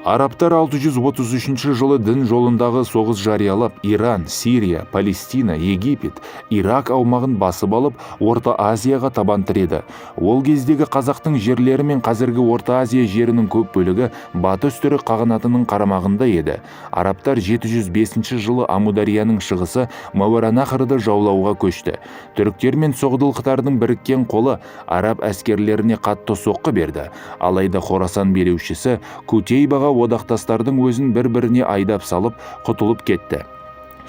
Арабтар 633 жылы дін жолындағы соғыс жариялап, Иран, Сирия, Палестина, Египет, Ирак аумағын басып алып, Орта Азияға табан тіреді. Ол кездегі қазақтың жерлері мен қазіргі Орта Азия жерінің көп бөлігі батыс түрік қағанатының қарамағында еді. Арабтар 705 жылы Амударияның шығысы Мауараннахрды жаулауға көшті. Түріктер мен соғдылықтардың біріккен қолы араб әскерлеріне қатты соққы берді. Алайда Хорасан билеушісі Кутейбаға одақтастардың өзін бір-біріне айдап салып құтылып кетті.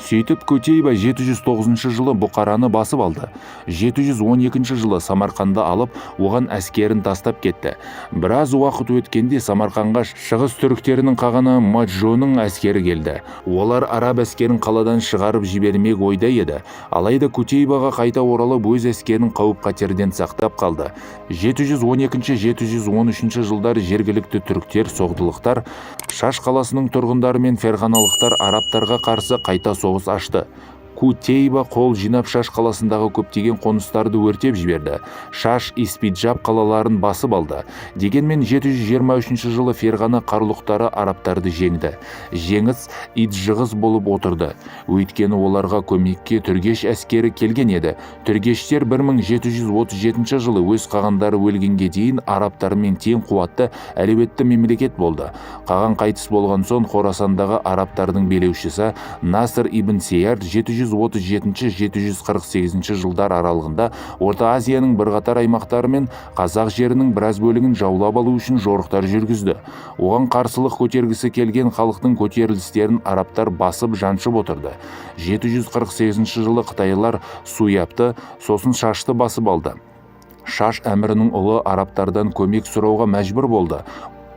Сөйтіп Кутейба 709 жылы Бұқараны басып алды. 712 жылы Самарқанды алып, оған әскерін тастап кетті. Біраз уақыт өткенде Самарқанға шығыс түріктерінің қағаны Маджоның әскері келді. Олар араб әскерін қаладан шығарып жібермек ойда еді. Алайда Кутейбаға қайта оралып өз әскерін қауіп-қатерден сақтап қалды. 712-713 жылдар жергілікті түріктер, соғдылықтар Шаш қаласының тұрғындары мен ферғаналықтар арабтарға қарсы қайта соғыс ашты. Кутейба қол жинап Шаш қаласындағы көптеген қоныстарды өртеп жіберді. Шаш, Испиджаб қалаларын басып алды. Дегенмен 723 жылы Ферғана қарлұқтары арабтарды жеңді. Жеңіс итжығыз болып отырды. Өйткені оларға көмекке Түргеш әскері келген еді. Түргештер 1737 жылы өз қағандары өлгенге дейін арабтармен тең қуатты әлеуетті мемлекет болды. Қаған қайтыс болған соң Хорасандағы арабтардың билеушісі Насыр ибн Сейяр 737-748 жылдар аралығында Орта Азияның бірқатар аймақтары мен қазақ жерінің біраз бөлігін жаулап алу үшін жорықтар жүргізді. Оған қарсылық көтергісі келген халықтың көтерілістерін арабтар басып жаншып отырды. 748 жылы қытайлар Суябты, сосын Шашты басып алды. Шаш әмірінің ұлы арабтардан көмек сұрауға мәжбүр болды.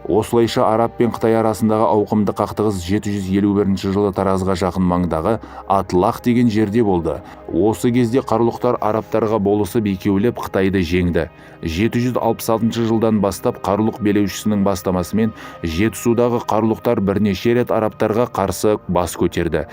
Осылайша араб пен Қытай арасындағы ауқымды қақтығыс 751 жылы Таразға жақын маңдағы Атлах деген жерде болды. Осы кезде қарлұқтар арабтарға болысып екеулеп Қытайды жеңді. 766 жылдан бастап қарлұқ билеушісінің бастамасымен Жетісудағы қарлұқтар бірнеше рет арабтарға қарсы бас көтерді.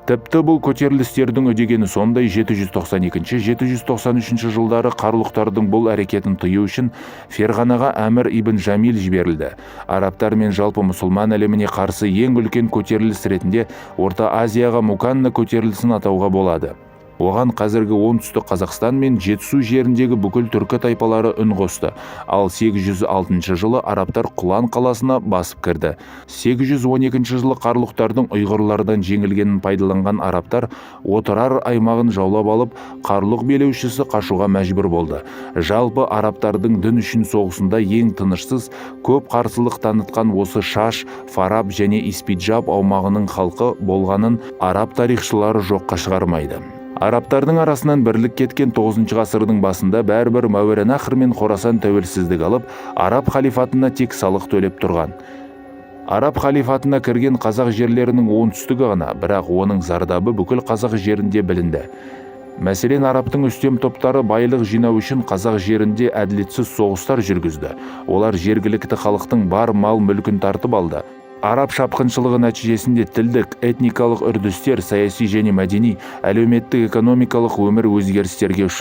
Тіпті бұл көтерілістердің үдегені сондай 792-793 жылдары қарлұқтардың бұл әрекетін тыю үшін Ферғанаға Әмір ибн Жамил жіберілді. Арабтар мен жалпы мұсылман әлеміне қарсы ең үлкен көтеріліс ретінде Орта Азияға Муканна көтерілісін атауға болады. Оған қазіргі оңтүстік Қазақстан мен Жетісу жеріндегі бүкіл түркі тайпалары үн қосты. Ал 806 жылы арабтар Құлан қаласына басып кірді. 812 жылы қарлұқтардың ұйғырлардан жеңілгенін пайдаланған арабтар Отырар аймағын жаулап алып, қарлұқ билеушісі қашуға мәжбүр болды. Жалпы арабтардың дін үшін соғысында ең тынышсыз, көп қарсылық танытқан осы Шаш, Фараб және Испиджаб аумағының халқы болғанын араб тарихшылары жоққа шығармайды. Арабтардың арасынан бірлік кеткен 9 ғасырдың басында бәрібір Мауараннахр мен Хорасан тәуелсіздік алып, араб халифатына тек салық төлеп тұрған. Араб халифатына кірген қазақ жерлерінің оңтүстігі ғана, бірақ оның зардабы бүкіл қазақ жерінде білінді. Мәселен, арабтың үстем топтары байлық жинау үшін қазақ жерінде әділетсіз соғыстар жүргізді. Олар жергілікті халықтың бар мал мүлкін тартып алды. Араб шапқыншылығы нәтижесінде тілдік, этникалық үрдістер, саяси және мәдени, әлеуметтік экономикалық өмір өзгерістерге ұшырады.